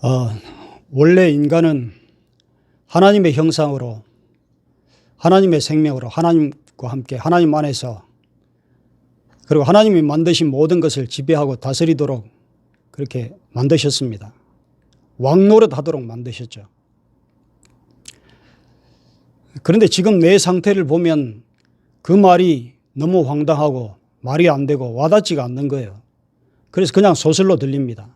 어, 원래 인간은 하나님의 형상으로 하나님의 생명으로 하나님과 함께 하나님 안에서 그리고 하나님이 만드신 모든 것을 지배하고 다스리도록 그렇게 만드셨습니다. 왕노릇 하도록 만드셨죠. 그런데 지금 내 상태를 보면 그 말이 너무 황당하고 말이 안 되고 와닿지가 않는 거예요. 그래서 그냥 소설로 들립니다.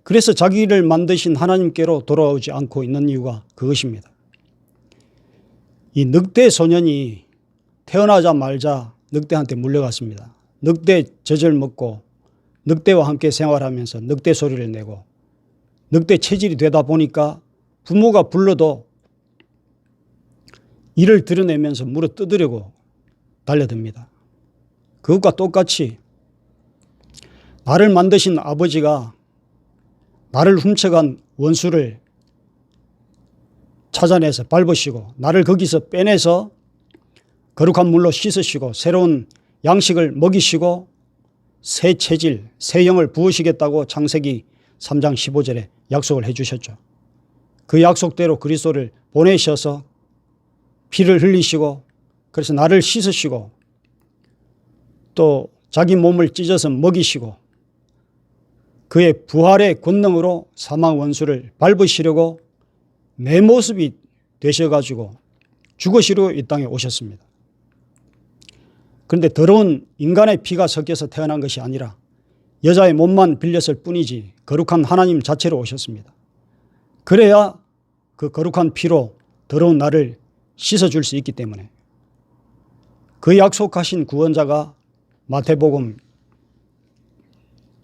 그래서 자기를 만드신 하나님께로 돌아오지 않고 있는 이유가 그것입니다. 이 늑대 소년이 태어나자마자 늑대한테 물려갔습니다. 늑대 젖을 먹고 늑대와 함께 생활하면서 늑대 소리를 내고 늑대 체질이 되다 보니까 부모가 불러도 이를 드러내면서 물어 뜯으려고 달려듭니다. 그것과 똑같이 나를 만드신 아버지가 나를 훔쳐간 원수를 찾아내서 밟으시고 나를 거기서 빼내서 거룩한 물로 씻으시고 새로운 양식을 먹이시고 새 체질, 새 영을 부으시겠다고 창세기 3장 15절에 약속을 해 주셨죠. 그 약속대로 그리스도를 보내셔서 피를 흘리시고 그래서 나를 씻으시고 또 자기 몸을 찢어서 먹이시고 그의 부활의 권능으로 사망 원수를 밟으시려고 내 모습이 되셔가지고 죽으시려 이 땅에 오셨습니다. 그런데 더러운 인간의 피가 섞여서 태어난 것이 아니라 여자의 몸만 빌렸을 뿐이지 거룩한 하나님 자체로 오셨습니다. 그래야 그 거룩한 피로 더러운 나를 씻어줄 수 있기 때문에 그 약속하신 구원자가 마태복음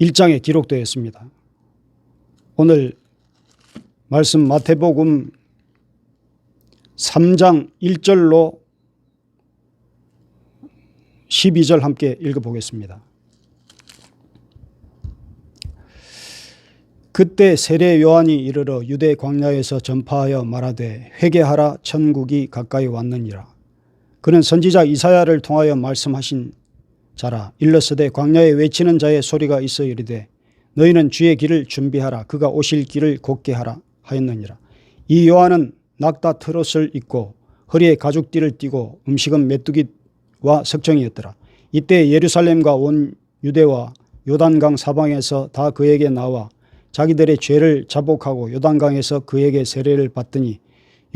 1장에 기록되어 있습니다. 오늘 말씀 마태복음 3장 1절로 12절 함께 읽어보겠습니다. 그때 세례 요한이 이르러 유대 광야에서 전파하여 말하되 회개하라 천국이 가까이 왔느니라. 그는 선지자 이사야를 통하여 말씀하신 자라. 일러스되 광야에 외치는 자의 소리가 있어 이르되 너희는 주의 길을 준비하라. 그가 오실 길을 곧게 하라 하였느니라. 이 요한은 낙타 트롯을 입고 허리에 가죽띠를 띠고 음식은 메뚜기와 석청이었더라. 이때 예루살렘과 온 유대와 요단강 사방에서 다 그에게 나와 자기들의 죄를 자복하고 요단강에서 그에게 세례를 받더니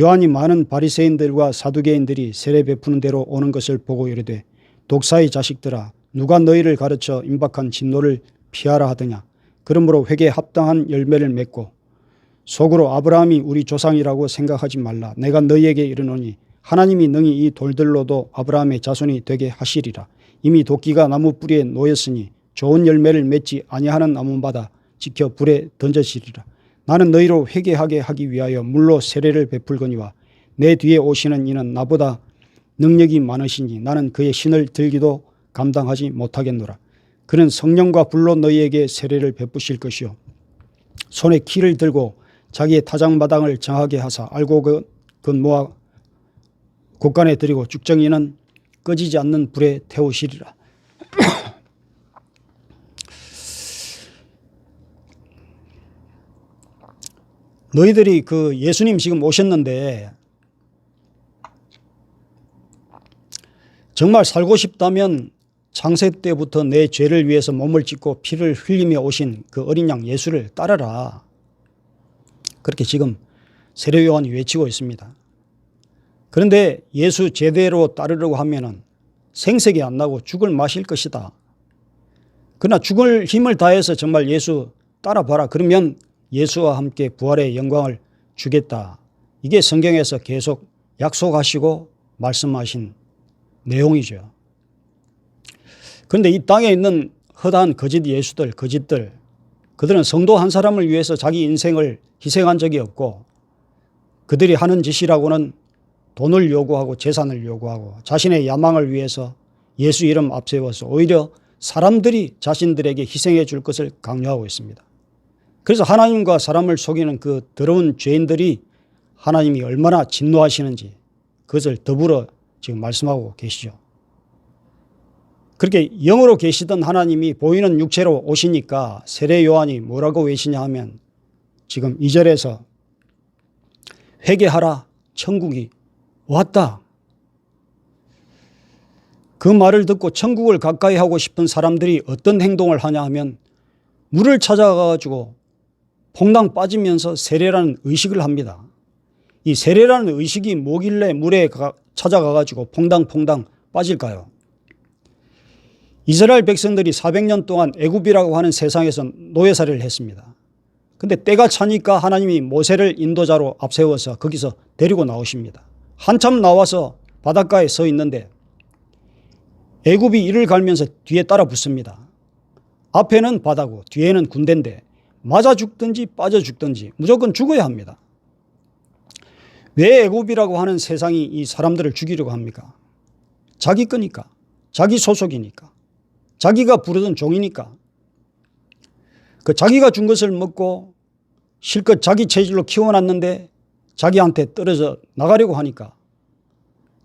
요한이 많은 바리새인들과 사두개인들이 세례 베푸는 대로 오는 것을 보고 이르되 독사의 자식들아 누가 너희를 가르쳐 임박한 진노를 피하라 하더냐. 그러므로 회개에 합당한 열매를 맺고 속으로 아브라함이 우리 조상이라고 생각하지 말라. 내가 너희에게 이르노니 하나님이 능히 이 돌들로도 아브라함의 자손이 되게 하시리라. 이미 도끼가 나무 뿌리에 놓였으니 좋은 열매를 맺지 아니하는 나무마다 지켜 불에 던져지리라. 나는 너희로 회개하게 하기 위하여 물로 세례를 베풀거니와 내 뒤에 오시는 이는 나보다 능력이 많으시니 나는 그의 신을 들기도 감당하지 못하겠노라. 그는 성령과 불로 너희에게 세례를 베푸실 것이요 손에 키를 들고 자기의 타작마당을 정하게 하사 알고 그 모아 곳간에 들이고 죽정이는 꺼지지 않는 불에 태우시리라. 너희들이 그 예수님 지금 오셨는데 정말 살고 싶다면 창세 때부터 내 죄를 위해서 몸을 찢고 피를 흘리며 오신 그 어린 양 예수를 따르라. 그렇게 지금 세례 요한이 외치고 있습니다. 그런데 예수 제대로 따르려고 하면은 생색이 안 나고 죽을 마실 것이다. 그러나 죽을 힘을 다해서 정말 예수 따라봐라. 그러면 예수와 함께 부활의 영광을 주겠다. 이게 성경에서 계속 약속하시고 말씀하신 내용이죠. 그런데 이 땅에 있는 허다한 거짓 예수들, 거짓들, 그들은 성도 한 사람을 위해서 자기 인생을 희생한 적이 없고 그들이 하는 짓이라고는 돈을 요구하고 재산을 요구하고 자신의 야망을 위해서 예수 이름 앞세워서 오히려 사람들이 자신들에게 희생해 줄 것을 강요하고 있습니다. 그래서 하나님과 사람을 속이는 그 더러운 죄인들이 하나님이 얼마나 진노하시는지 그것을 더불어 지금 말씀하고 계시죠. 그렇게 영으로 계시던 하나님이 보이는 육체로 오시니까 세례 요한이 뭐라고 외치냐 하면 지금 2절에서 회개하라 천국이 왔다. 그 말을 듣고 천국을 가까이 하고 싶은 사람들이 어떤 행동을 하냐 하면 물을 찾아가가지고 퐁당 빠지면서 세례라는 의식을 합니다. 이 세례라는 의식이 뭐길래 물에 찾아가가지고 퐁당퐁당 빠질까요? 이스라엘 백성들이 400년 동안 애굽이라고 하는 세상에서 노예살이를 했습니다. 근데 때가 차니까 하나님이 모세를 인도자로 앞세워서 거기서 데리고 나오십니다. 한참 나와서 바닷가에 서 있는데 애굽이 이를 갈면서 뒤에 따라 붙습니다. 앞에는 바다고 뒤에는 군대인데 맞아 죽든지 빠져 죽든지 무조건 죽어야 합니다. 왜 애굽이라고 하는 세상이 이 사람들을 죽이려고 합니까? 자기 거니까, 자기 소속이니까, 자기가 부르던 종이니까. 그 자기가 준 것을 먹고 실컷 자기 체질로 키워놨는데 자기한테 떨어져 나가려고 하니까,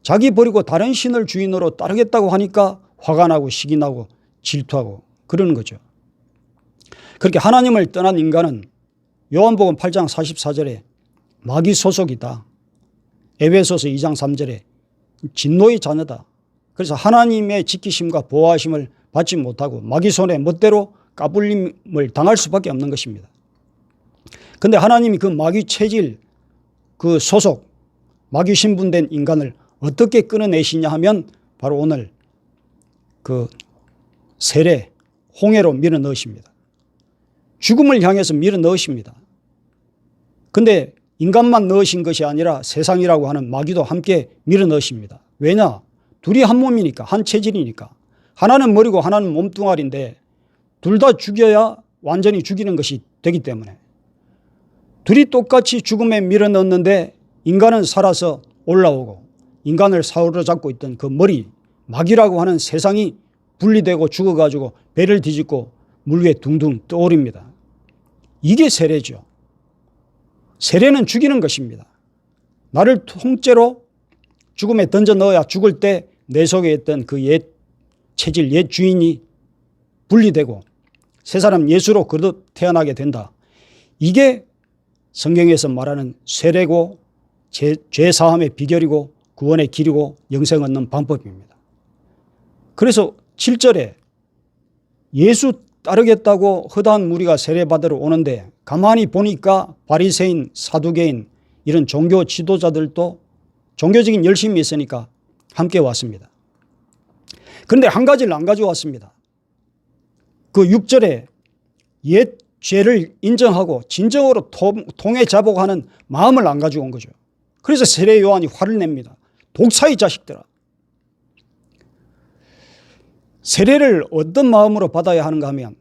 자기 버리고 다른 신을 주인으로 따르겠다고 하니까 화가 나고 식이 나고 질투하고 그러는 거죠. 그렇게 하나님을 떠난 인간은 요한복음 8장 44절에 마귀 소속이다. 에베소서 2장 3절에 진노의 자녀다. 그래서 하나님의 지키심과 보호하심을 받지 못하고 마귀 손에 멋대로 까불림을 당할 수밖에 없는 것입니다. 그런데 하나님이 그 마귀 체질, 그 소속, 마귀 신분된 인간을 어떻게 끊어내시냐 하면 바로 오늘 그 세례, 홍해로 밀어 넣으십니다. 죽음을 향해서 밀어 넣으십니다. 그런데 인간만 넣으신 것이 아니라 세상이라고 하는 마귀도 함께 밀어 넣으십니다. 왜냐? 둘이 한 몸이니까, 한 체질이니까. 하나는 머리고 하나는 몸뚱아리인데 둘 다 죽여야 완전히 죽이는 것이 되기 때문에 둘이 똑같이 죽음에 밀어 넣었는데 인간은 살아서 올라오고 인간을 사로잡고 있던 그 머리, 마귀라고 하는 세상이 분리되고 죽어가지고 배를 뒤집고 물 위에 둥둥 떠오릅니다. 이게 세례죠. 세례는 죽이는 것입니다. 나를 통째로 죽음에 던져 넣어야 죽을 때 내 속에 있던 그 옛 체질, 옛 주인이 분리되고 새 사람 예수로 거듭 태어나게 된다. 이게 성경에서 말하는 세례고 죄 사함의 비결이고 구원의 길이고 영생 얻는 방법입니다. 그래서 7절에 예수 따르겠다고 허다한 무리가 세례받으러 오는데 가만히 보니까 바리새인, 사두개인 이런 종교 지도자들도 종교적인 열심이 있으니까 함께 왔습니다. 그런데 한 가지를 안 가져왔습니다. 그 6절에 옛 죄를 인정하고 진정으로 통해 자복하는 마음을 안 가지고 온 거죠. 그래서 세례 요한이 화를 냅니다. 독사의 자식들아. 세례를 어떤 마음으로 받아야 하는가 하면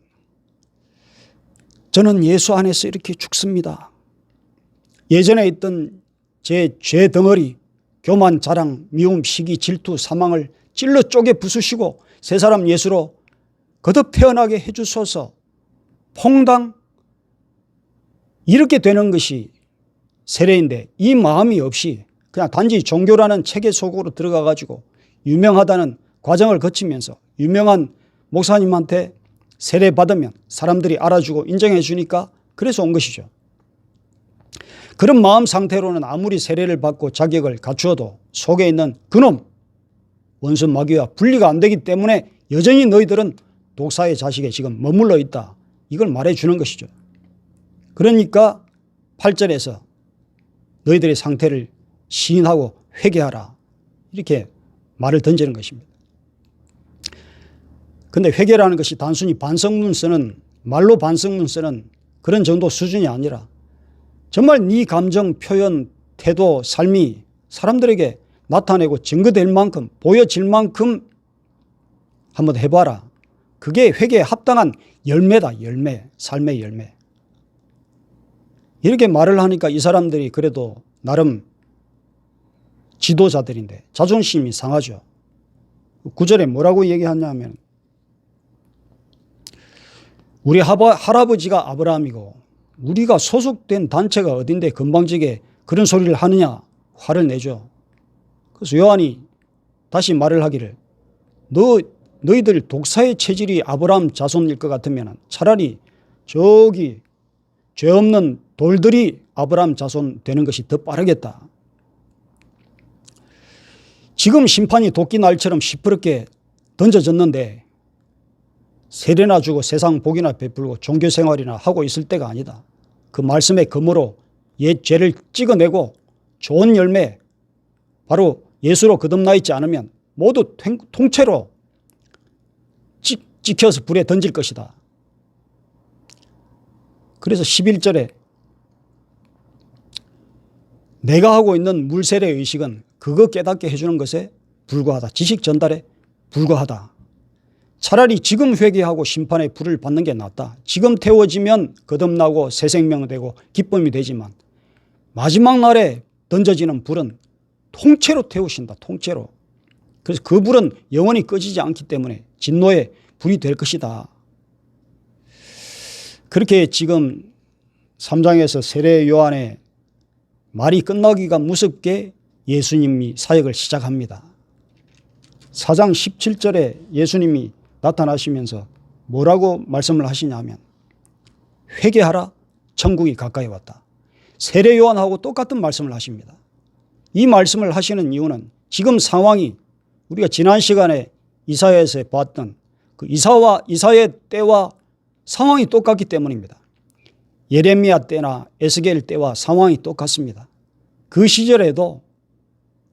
저는 예수 안에서 이렇게 죽습니다. 예전에 있던 제 죄 덩어리, 교만, 자랑, 미움, 시기, 질투, 사망을 찔러 쪼개 부수시고 새 사람 예수로 거듭 태어나게 해주소서. 퐁당 이렇게 되는 것이 세례인데 이 마음이 없이 그냥 단지 종교라는 체계 속으로 들어가 가지고 유명하다는 과정을 거치면서 유명한 목사님한테 세례 받으면 사람들이 알아주고 인정해 주니까 그래서 온 것이죠. 그런 마음 상태로는 아무리 세례를 받고 자격을 갖추어도 속에 있는 그놈 원수 마귀와 분리가 안 되기 때문에 여전히 너희들은 독사의 자식에 지금 머물러 있다. 이걸 말해 주는 것이죠. 그러니까 8절에서 너희들의 상태를 시인하고 회개하라. 이렇게 말을 던지는 것입니다. 그런데 회개라는 것이 단순히 반성문 쓰는, 말로 반성문 쓰는 그런 정도 수준이 아니라 정말 네 감정, 표현, 태도, 삶이 사람들에게 나타내고 증거될 만큼, 보여질 만큼 한번 해봐라. 그게 회개에 합당한 열매다. 열매, 삶의 열매. 이렇게 말을 하니까 이 사람들이 그래도 나름 지도자들인데 자존심이 상하죠. 9절에 뭐라고 얘기하냐면 우리 할아버지가 아브라함이고 우리가 소속된 단체가 어딘데 건방지게 그런 소리를 하느냐 화를 내죠. 그래서 요한이 다시 말을 하기를 너희들 독사의 체질이 아브라함 자손일 것 같으면 차라리 저기 죄 없는 돌들이 아브라함 자손 되는 것이 더 빠르겠다. 지금 심판이 도끼날처럼 시퍼렇게 던져졌는데 세례나 주고 세상 복이나 베풀고 종교생활이나 하고 있을 때가 아니다. 그 말씀의 검으로 옛 죄를 찍어내고 좋은 열매, 바로 예수로 거듭나 있지 않으면 모두 통째로 찍혀서 불에 던질 것이다. 그래서 11절에 내가 하고 있는 물세례 의식은 그거 깨닫게 해주는 것에 불과하다. 지식 전달에 불과하다. 차라리 지금 회개하고 심판의 불을 받는 게 낫다. 지금 태워지면 거듭나고 새 생명 되고 기쁨이 되지만 마지막 날에 던져지는 불은 통째로 태우신다. 통째로. 그래서 그 불은 영원히 꺼지지 않기 때문에 진노의 불이 될 것이다. 그렇게 지금 3장에서 세례 요한의 말이 끝나기가 무섭게 예수님이 사역을 시작합니다. 4장 17절에 예수님이 나타나시면서 뭐라고 말씀을 하시냐면 회개하라 천국이 가까이 왔다. 세례 요한하고 똑같은 말씀을 하십니다. 이 말씀을 하시는 이유는 지금 상황이 우리가 지난 시간에 이사야에서 봤던 그 이사의 때와 상황이 똑같기 때문입니다. 예레미야 때나 에스겔 때와 상황이 똑같습니다. 그 시절에도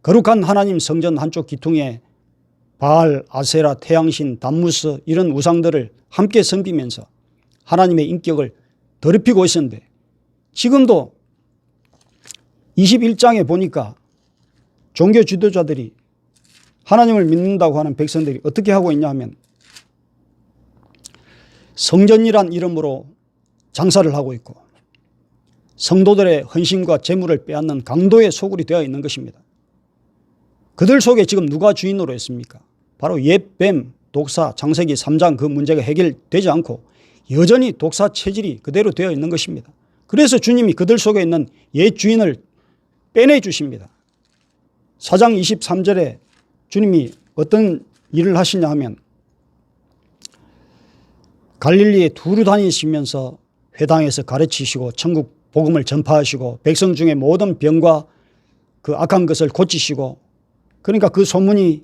거룩한 하나님 성전 한쪽 기퉁에 바알, 아세라, 태양신, 담무스 이런 우상들을 함께 섬기면서 하나님의 인격을 더럽히고 있었는데 지금도 21장에 보니까 종교 지도자들이 하나님을 믿는다고 하는 백성들이 어떻게 하고 있냐 하면 성전이란 이름으로 장사를 하고 있고 성도들의 헌신과 재물을 빼앗는 강도의 소굴이 되어 있는 것입니다. 그들 속에 지금 누가 주인으로 있습니까? 바로 옛 뱀, 독사, 창세기 3장 그 문제가 해결되지 않고 여전히 독사 체질이 그대로 되어 있는 것입니다. 그래서 주님이 그들 속에 있는 옛 주인을 빼내 주십니다. 4장 23절에 주님이 어떤 일을 하시냐 하면 갈릴리에 두루 다니시면서 회당에서 가르치시고 천국 복음을 전파하시고 백성 중에 모든 병과 그 악한 것을 고치시고 그러니까 그 소문이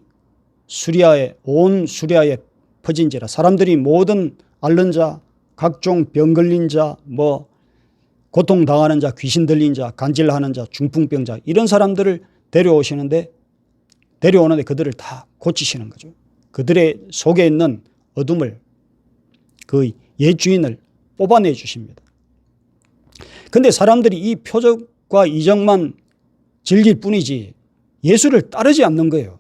온 수리아에 퍼진지라 사람들이 모든 앓는 자, 각종 병 걸린 자, 고통당하는 자, 귀신 들린 자, 간질하는 자, 중풍병자 이런 사람들을 데려오는데 그들을 다 고치시는 거죠. 그들의 속에 있는 어둠을 그 옛 주인을 뽑아내 주십니다. 그런데 사람들이 이 표적과 이적만 즐길 뿐이지 예수를 따르지 않는 거예요.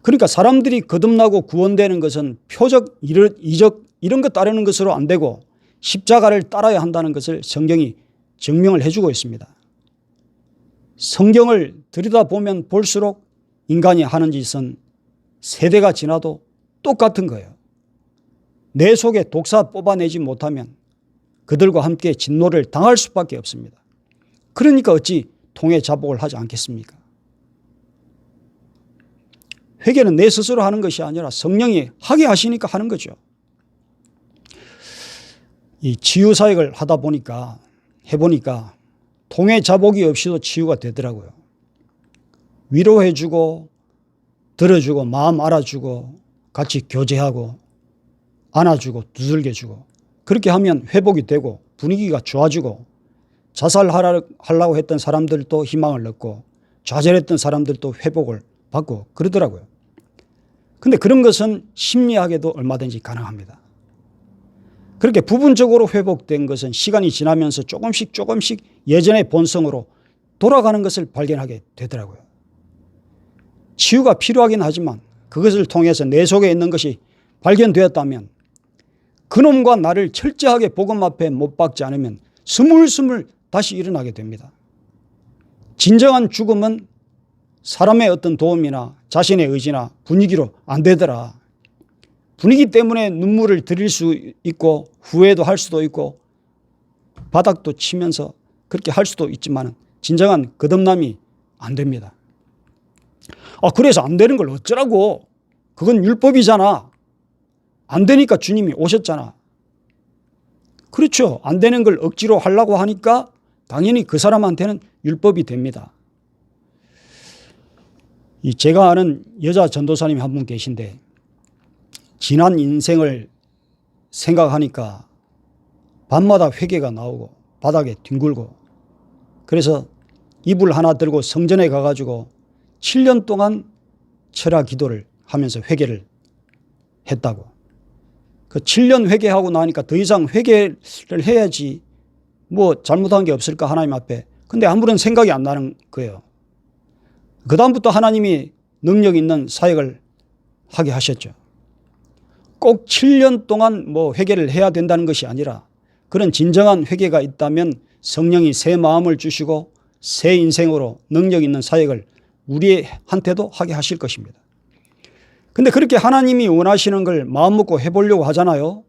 그러니까 사람들이 거듭나고 구원되는 것은 표적, 이적 이런 것 따르는 것으로 안 되고 십자가를 따라야 한다는 것을 성경이 증명을 해주고 있습니다. 성경을 들여다보면 볼수록 인간이 하는 짓은 세대가 지나도 똑같은 거예요. 내 속에 독사 뽑아내지 못하면 그들과 함께 진노를 당할 수밖에 없습니다. 그러니까 어찌 통해 자복을 하지 않겠습니까? 회개는 내 스스로 하는 것이 아니라 성령이 하게 하시니까 하는 거죠. 이 치유사역을 해보니까 통해 자복이 없이도 치유가 되더라고요. 위로해주고 들어주고 마음 알아주고 같이 교제하고 안아주고 두들겨주고 그렇게 하면 회복이 되고 분위기가 좋아지고 자살하려고 했던 사람들도 희망을 얻고 좌절했던 사람들도 회복을 받고 그러더라고요. 그런데 그런 것은 심리학에도 얼마든지 가능합니다. 그렇게 부분적으로 회복된 것은 시간이 지나면서 조금씩 예전의 본성으로 돌아가는 것을 발견하게 되더라고요. 치유가 필요하긴 하지만 그것을 통해서 내 속에 있는 것이 발견되었다면 그놈과 나를 철저하게 복음 앞에 못 박지 않으면 스물스물 다시 일어나게 됩니다. 진정한 죽음은 사람의 어떤 도움이나 자신의 의지나 분위기로 안 되더라. 분위기 때문에 눈물을 들일 수 있고 후회도 할 수도 있고 바닥도 치면서 그렇게 할 수도 있지만 진정한 거듭남이 안 됩니다. 그래서 안 되는 걸 어쩌라고. 그건 율법이잖아. 안 되니까 주님이 오셨잖아. 그렇죠. 안 되는 걸 억지로 하려고 하니까 당연히 그 사람한테는 율법이 됩니다. 제가 아는 여자 전도사님이 한 분 계신데 지난 인생을 생각하니까 밤마다 회개가 나오고 바닥에 뒹굴고 그래서 이불 하나 들고 성전에 가가지고 7년 동안 철야 기도를 하면서 회개를 했다고. 그 7년 회개하고 나니까 더 이상 회개를 해야지 뭐 잘못한 게 없을까 하나님 앞에. 근데 아무런 생각이 안 나는 거예요. 그 다음부터 하나님이 능력 있는 사역을 하게 하셨죠. 꼭 7년 동안 뭐 회개를 해야 된다는 것이 아니라 그런 진정한 회개가 있다면 성령이 새 마음을 주시고 새 인생으로 능력 있는 사역을 우리한테도 하게 하실 것입니다. 근데 그렇게 하나님이 원하시는 걸 마음 먹고 해보려고 하잖아요.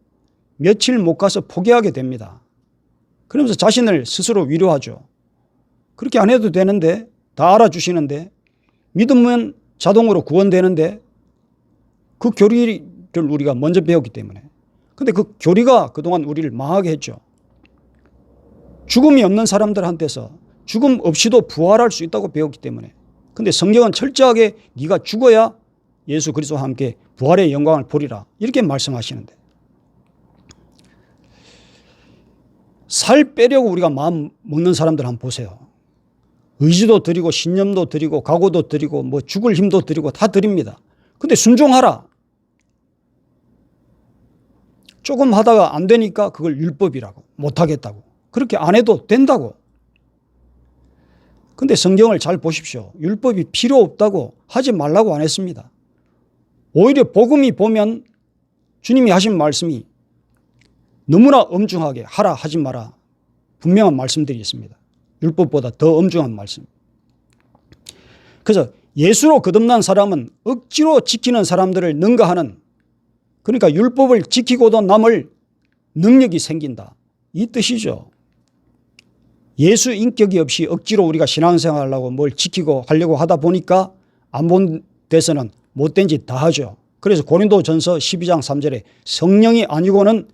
며칠 못 가서 포기하게 됩니다. 그러면서 자신을 스스로 위로하죠. 그렇게 안 해도 되는데, 다 알아주시는데, 믿으면 자동으로 구원되는데 그 교리를 우리가 먼저 배웠기 때문에. 근데 그 교리가 그동안 우리를 망하게 했죠. 죽음이 없는 사람들한테서 죽음 없이도 부활할 수 있다고 배웠기 때문에. 근데 성경은 철저하게 네가 죽어야 예수 그리스도와 함께 부활의 영광을 보리라 이렇게 말씀하시는데 살 빼려고 우리가 마음 먹는 사람들 한번 보세요. 의지도 드리고 신념도 드리고 각오도 드리고 뭐 죽을 힘도 드리고 다 드립니다. 근데 순종하라. 조금 하다가 안 되니까 그걸 율법이라고 못하겠다고 그렇게 안 해도 된다고. 근데 성경을 잘 보십시오. 율법이 필요 없다고 하지 말라고 안 했습니다. 오히려 복음이 보면 주님이 하신 말씀이 너무나 엄중하게 하라 하지 마라 분명한 말씀들이 있습니다. 율법보다 더 엄중한 말씀. 그래서 예수로 거듭난 사람은 억지로 지키는 사람들을 능가하는 그러니까 율법을 지키고도 남을 능력이 생긴다. 이 뜻이죠. 예수 인격이 없이 억지로 우리가 신앙생활하려고 뭘 지키고 하려고 하다 보니까 안 본 데서는 못된 짓 다 하죠. 그래서 고린도전서 12장 3절에 성령이 아니고는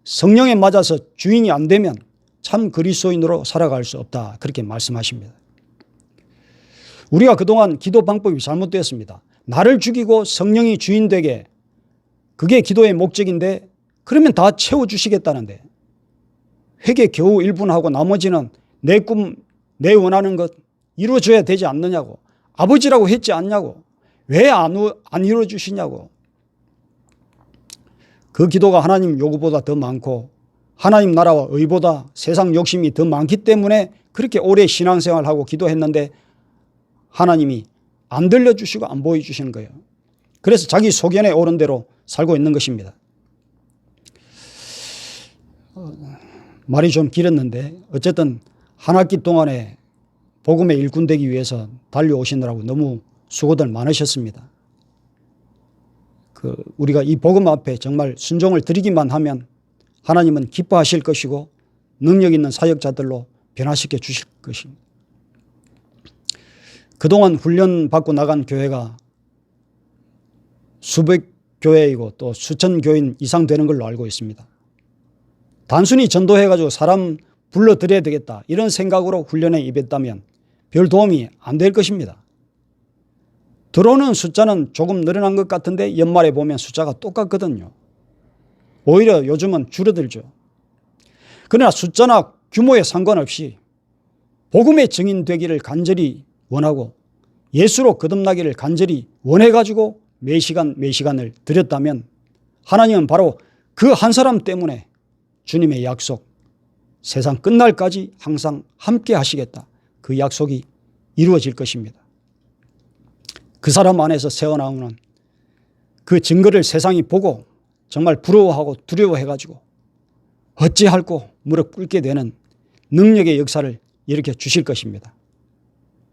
성령에 맞아서 주인이 안 되면 참 그리스도인으로 살아갈 수 없다. 그렇게 말씀하십니다. 우리가 그동안 기도 방법이 잘못되었습니다. 나를 죽이고 성령이 주인 되게 그게 기도의 목적인데 그러면 다 채워주시겠다는데 회개 겨우 1분 하고 나머지는 내 꿈, 내 원하는 것 이루어져야 되지 않느냐고 아버지라고 했지 않냐고 왜 안 이루어주시냐고 그 기도가 하나님 요구보다 더 많고 하나님 나라와 의보다 세상 욕심이 더 많기 때문에 그렇게 오래 신앙생활하고 기도했는데 하나님이 안 들려주시고 안 보여주시는 거예요. 그래서 자기 소견에 오른 대로 살고 있는 것입니다. 말이 좀 길었는데 어쨌든 한 학기 동안에 복음의 일꾼 되기 위해서 달려오시느라고 너무 수고들 많으셨습니다. 우리가 이 복음 앞에 정말 순종을 드리기만 하면 하나님은 기뻐하실 것이고 능력 있는 사역자들로 변화시켜 주실 것입니다. 그동안 훈련받고 나간 교회가 수백 교회이고 또 수천 교인 이상 되는 걸로 알고 있습니다. 단순히 전도해가지고 사람 불러들여야 되겠다 이런 생각으로 훈련에 임했다면 별 도움이 안 될 것입니다. 들어오는 숫자는 조금 늘어난 것 같은데 연말에 보면 숫자가 똑같거든요. 오히려 요즘은 줄어들죠. 그러나 숫자나 규모에 상관없이 복음의 증인 되기를 간절히 원하고 예수로 거듭나기를 간절히 원해가지고 매 시간을 드렸다면 하나님은 바로 그 한 사람 때문에 주님의 약속 세상 끝날까지 항상 함께 하시겠다. 그 약속이 이루어질 것입니다. 그 사람 안에서 새어나오는 그 증거를 세상이 보고 정말 부러워하고 두려워해가지고 어찌할꼬 무릎 꿇게 되는 능력의 역사를 일으켜 주실 것입니다.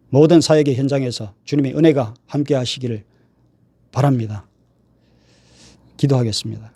모든 사역의 현장에서 주님의 은혜가 함께 하시기를 바랍니다. 기도하겠습니다.